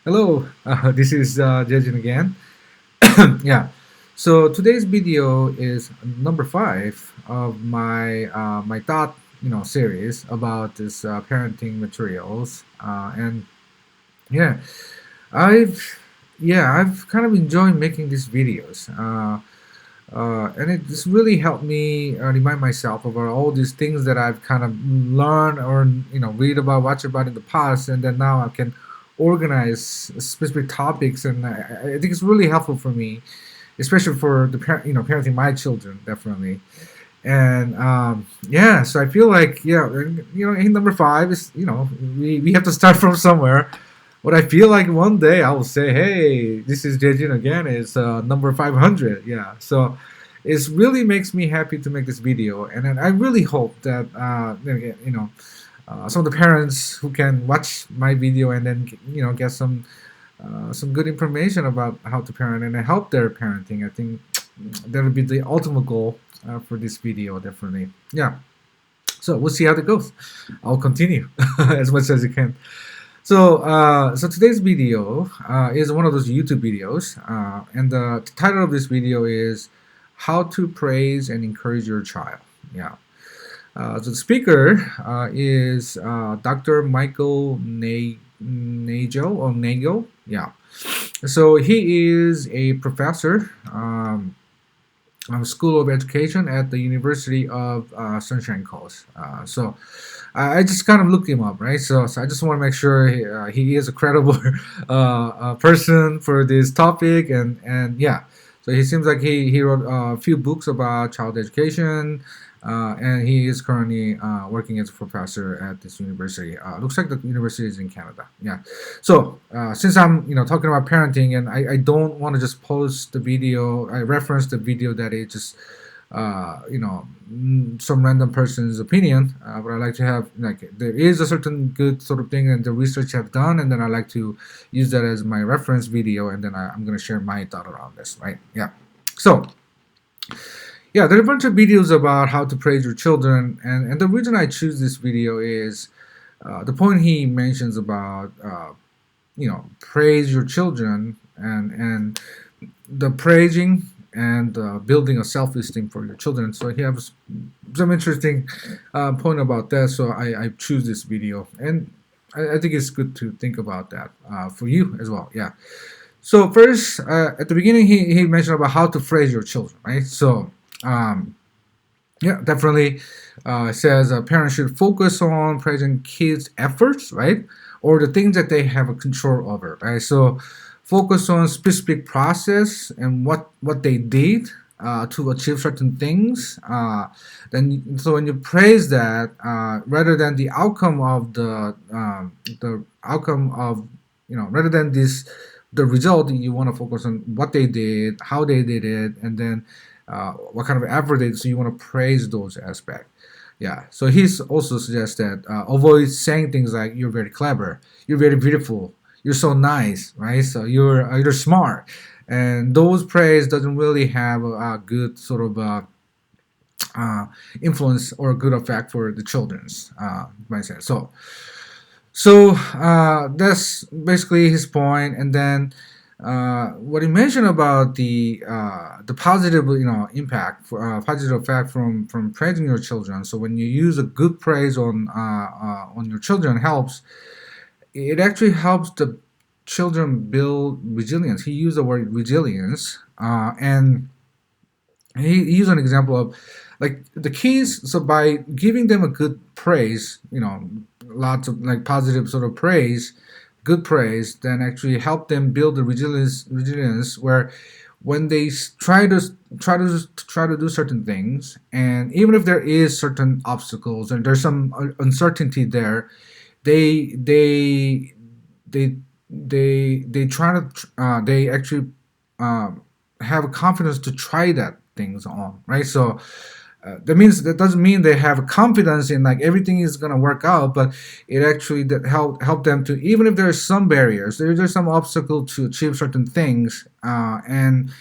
Hello, this is Jejin again. Yeah, so today's video is number five of my thought series about this parenting materials, and yeah, I've I've kind of enjoyed making these videos, and it just really helped me remind myself about all these things that I've kind of learned or read about, watch about in the past, and then now I can organize specific topics, and I think it's really helpful for me, especially for the parenting my children, definitely. And yeah, so I feel like in number five is we have to start from somewhere. What I feel like one day I will say, hey, this is Jejin again. It's number 500. Yeah. So it really makes me happy to make this video. And then I really hope that, some of the parents who can watch my video and then, get some good information about how to parent and help their parenting. I think that would be the ultimate goal for this video, definitely. Yeah. So we'll see how that goes. I'll continue as much as I can. So today's video is one of those YouTube videos, and the title of this video is "How to Praise and Encourage Your Child." Yeah. So the speaker is Dr. Michael Nagel or Nagel. Yeah. So he is a professor. School of Education at the University of Sunshine Coast. So I just kind of looked him up, right? So I just want to make sure he is a credible person for this topic, and yeah. So he seems like he wrote a few books about child education, and he is currently working as a professor at this university. Looks like the university is in Canada. Yeah. So since I'm talking about parenting, and I don't want to just post the video, I reference the video that it just some random person's opinion, but I like to have like there is a certain good sort of thing and the research I've done, and then I like to use that as my reference video, and then I'm going to share my thought around this, right? Yeah. So yeah, there are a bunch of videos about how to praise your children, and the reason I choose this video is the point he mentions about praise your children, and the praising and building a self-esteem for your children. So he has some interesting point about that. So I choose this video, and I think it's good to think about that for you as well. Yeah. So first, at the beginning, he mentioned about how to praise your children, right? So um, yeah, definitely says parents should focus on praising kids' efforts, right? Or the things that they have a control over, right? So focus on specific process and what they did to achieve certain things. So when you praise that, rather than the outcome of the outcome of rather than this the result, you want to focus on what they did, how they did it, and then what kind of effort they did. So you want to praise those aspects. Yeah. So he's also suggests that avoid saying things like "you're very clever," "you're very beautiful," "you're so nice," right? So you're smart, and those praise doesn't really have a good sort of uh, influence or a good effect for the children's mindset. So that's basically his point, and then what he mentioned about the positive impact positive effect from praising your children. So when you use a good praise on your children helps, it actually helps the children build resilience. He used the word resilience, and he used an example of like the keys. So by giving them a good praise, lots of like positive sort of praise, good praise, then actually help them build the resilience where when they try to do certain things, and even if there is certain obstacles and there's some uncertainty there, they they they they try to they actually um, have confidence to try that things on, right? So that doesn't mean they have confidence in like everything is gonna work out, but it actually that help them to, even if there's some barriers, there's some obstacle to achieve certain things, and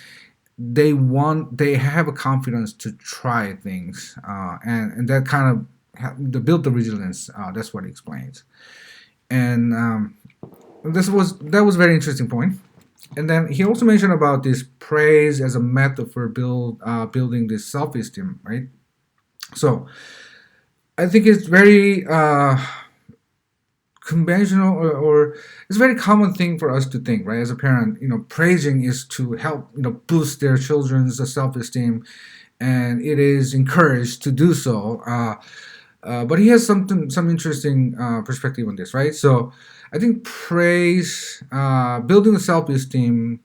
they have a confidence to try things, and that kind of to build the resilience. That's what he explains, and that was very interesting point. And then he also mentioned about this praise as a method for building this self-esteem, right? So I think it's very conventional, or it's a very common thing for us to think, right? As a parent, praising is to help, boost their children's self-esteem, and it is encouraged to do so. But he has some interesting perspective on this, right? So I think praise, building the self-esteem,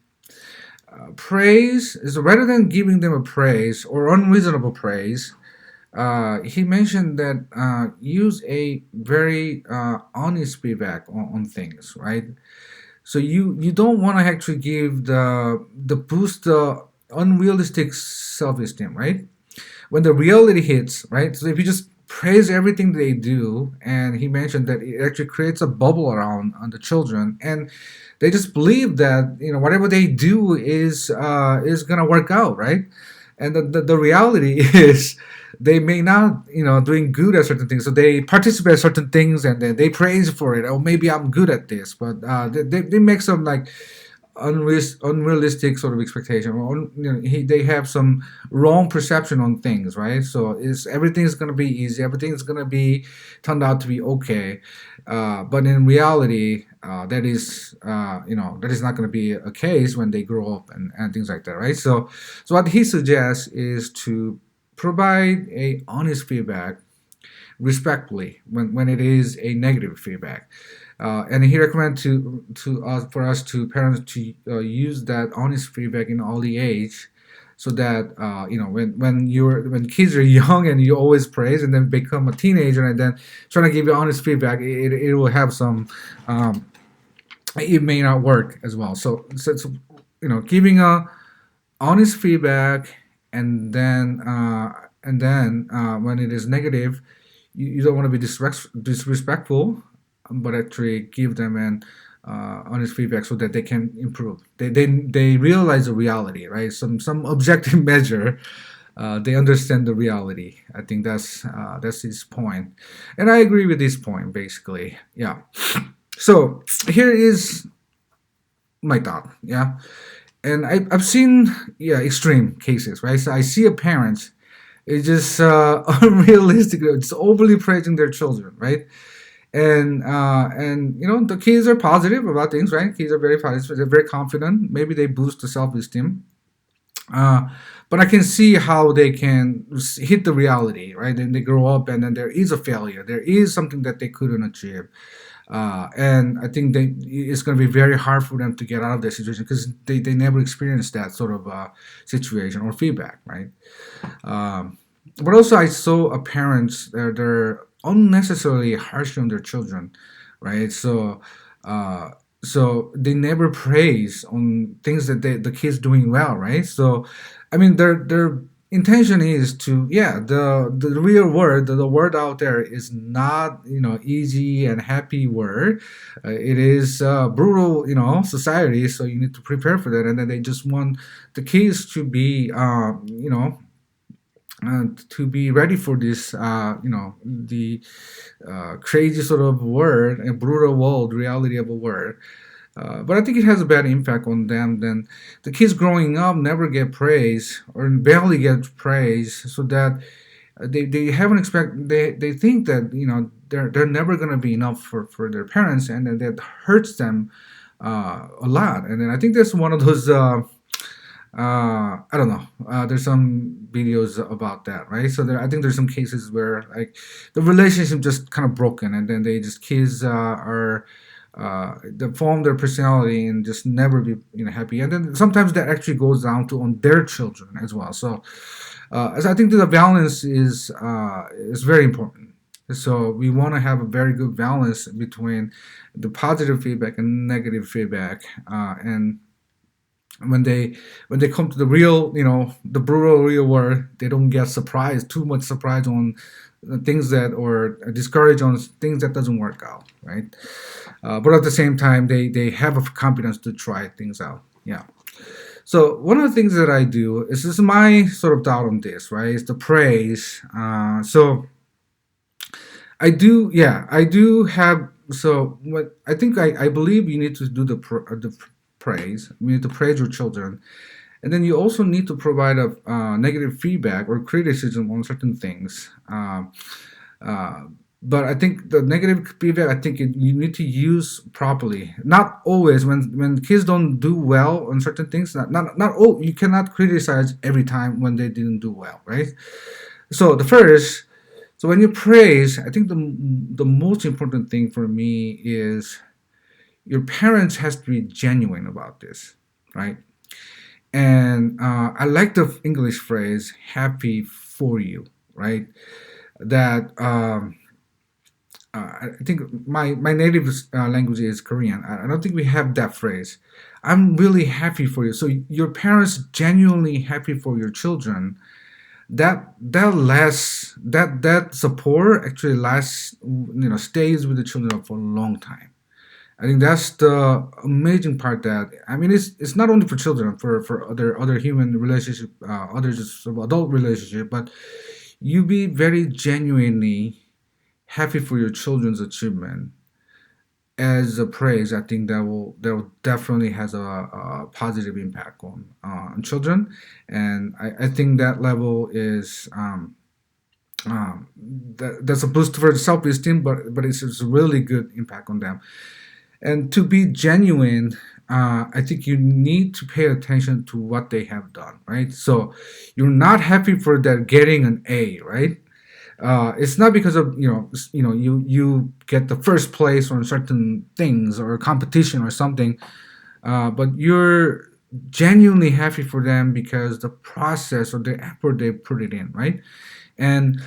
praise is rather than giving them a praise or unreasonable praise. He mentioned that use a very honest feedback on things, right? So you don't want to actually give the boost the unrealistic self-esteem, right? When the reality hits, right? So if you just praise everything they do, and he mentioned that it actually creates a bubble around on the children, and they just believe that whatever they do is gonna work out, right? And the reality is they may not doing good at certain things, so they participate at certain things and then they praise for it. Oh, maybe I'm good at this, but they make some like unrealistic sort of expectation, or they have some wrong perception on things, right? So is everything's going to be easy, everything's going to be turned out to be okay, but in reality that is not going to be a case when they grow up and things like that, right? So what he suggests is to provide a honest feedback respectfully when it is a negative feedback. And he recommends to us for us to parents to use that honest feedback in early age, so that when kids are young and you always praise, and then become a teenager and then trying to give you honest feedback, it will have some it may not work as well. So giving a honest feedback, and then when it is negative, you don't want to be disrespectful, but actually give them an honest feedback so that they can improve. They realize the reality, right? Some objective measure. They understand the reality. I think that's his point, and I agree with this point basically. Yeah. So here is my thought. Yeah, and I've seen extreme cases, right? So I see a parent is just unrealistic, it's overly praising their children, right? And the kids are positive about things, right? Kids are very positive, they're very confident, maybe they boost the self-esteem, uh, but I can see how they can hit the reality, right? Then they grow up, and then there is a failure, there is something that they couldn't achieve, and I think it's going to be very hard for them to get out of that situation, because they never experienced that sort of situation or feedback, right? But also, I saw a parents that they're unnecessarily harsh on their children, right? Uh, so they never praise on things that the kids doing well, right? So, I mean, their intention is to, yeah, the real world, the word out there is not easy and happy word. It is brutal, society. So you need to prepare for that, and then they just want the kids to be to be ready for this, the crazy sort of word and brutal world reality of a word. But I think it has a bad impact on them. Then the kids growing up never get praise or barely get praise, so that they haven't expect they think that they're never gonna be enough for their parents, and then that hurts them a lot. And then I think that's one of those. I don't know. There's some videos about that, right? So I think there's some cases where like the relationship just kind of broken, and then they just kids are they form their personality and just never be happy, and then sometimes that actually goes down to on their children as well. So as I think that the balance is very important. So we want to have a very good balance between the positive feedback and negative feedback, and when they come to the real, the brutal real world, they don't get surprised, too much surprise on things that, or discouraged on things that doesn't work out, right? But at the same time, they have a confidence to try things out. Yeah. So one of the things that I do is, this is my sort of thought on this, right? Is the praise. So I do, yeah, I do have so what I think I believe you need to do the praise. You need to praise your children, and then you also need to provide a negative feedback or criticism on certain things. Uh, but I think the negative feedback, I think you need to use properly. Not always when kids don't do well on certain things. Not all. You cannot criticize every time when they didn't do well, right? So the first, so when you praise, I think the most important thing for me is your parents has to be genuine about this, right? And I like the English phrase "happy for you," right? That I think my native language is Korean. I don't think we have that phrase. I'm really happy for you. So your parents genuinely happy for your children. That support actually lasts. Stays with the children for a long time. I think that's the amazing part. That I mean, it's not only for children, for other human relationship, other just adult relationship, but you be very genuinely happy for your children's achievement as a praise. I think that will definitely has a positive impact on children, and I think that level is that's a boost for self esteem, but it's a really good impact on them. And to be genuine, I think you need to pay attention to what they have done, right? So you're not happy for that getting an A, right? It's not because of you get the first place on certain things or a competition or something, but you're genuinely happy for them because the process or the effort they put it in, right? And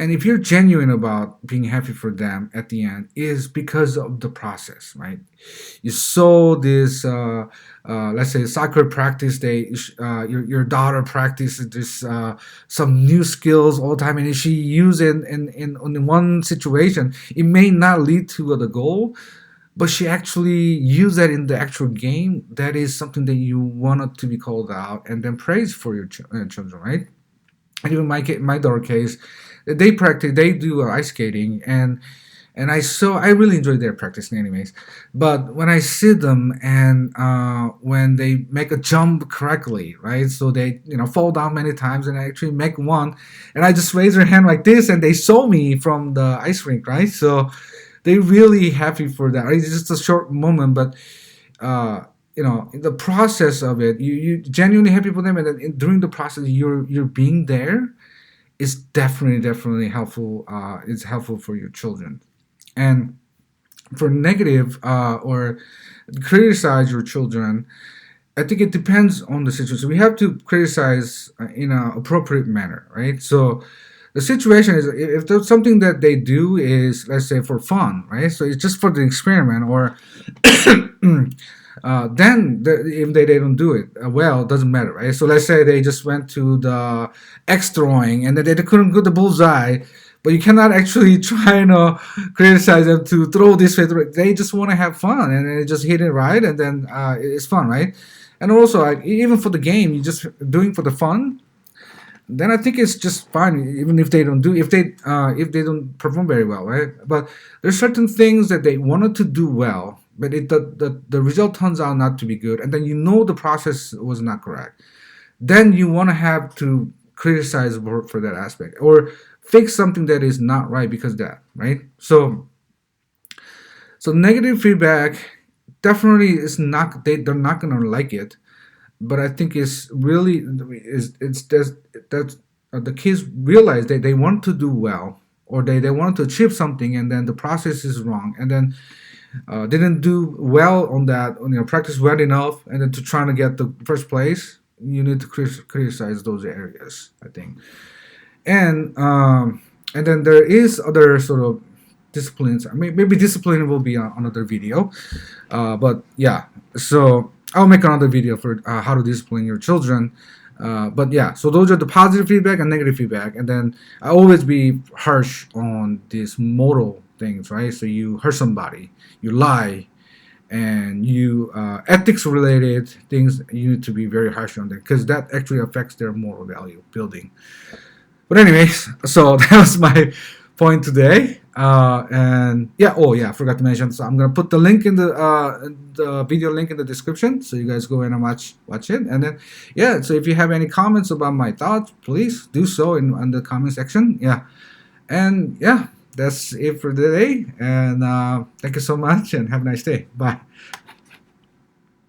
and if you're genuine about being happy for them at the end is because of the process, right? You saw this let's say soccer practice day. Your daughter practices this some new skills all the time, and if she use it in one situation, it may not lead to the goal, but she actually use that in the actual game. That is something that you wanted to be called out and then praised for your children, right? And even my daughter case, they do ice skating, and I really enjoy their practicing anyways. But when I see them and when they make a jump correctly, right? So they fall down many times and I actually make one, and I just raise their hand like this, and they saw me from the ice rink, right? So they really happy for that. It's just a short moment, but in the process of it, you genuinely happy for them, and then during the process, you're being there is definitely helpful. It's helpful for your children, and for negative or criticize your children. I think it depends on the situation. We have to criticize in an appropriate manner, right? So the situation is if there's something that they do is, let's say, for fun, right? So it's just for the experiment, or then if they don't do it well, it doesn't matter, right? So let's say they just went to the X throwing and then they couldn't get the bullseye, but you cannot actually try and criticize them to throw this way. They just want to have fun and they just hit it right, and then it's fun, right? And also, even for the game, you just doing for the fun. Then I think it's just fine, even if they don't do if they don't perform very well, right? But there's certain things that they wanted to do well, but the result turns out not to be good, and then the process was not correct. Then you want to have to criticize for that aspect or fix something that is not right because of that, right? So negative feedback definitely is not they're not gonna like it, but I think it's really is it's just that the kids realize that they want to do well or they want to achieve something, and then the process is wrong, and then didn't do well on that, practice well enough, and then to trying to get the first place, you need to criticize those areas, I think. And then there is other sort of disciplines. I mean, maybe discipline will be on another video, but yeah. So I'll make another video for how to discipline your children. But yeah, so those are the positive feedback and negative feedback, and then I always be harsh on these moral things, right? So you hurt somebody, you lie, and you ethics related things, you need to be very harsh on them because that actually affects their moral value building. But anyways, so that was my point today. And yeah, oh yeah, I forgot to mention. So I'm gonna put the link in the video link in the description, so you guys go in and watch it. And then yeah, so if you have any comments about my thoughts, please do so in the comment section. Yeah, and yeah, that's it for today. And thank you so much, and have a nice day. Bye.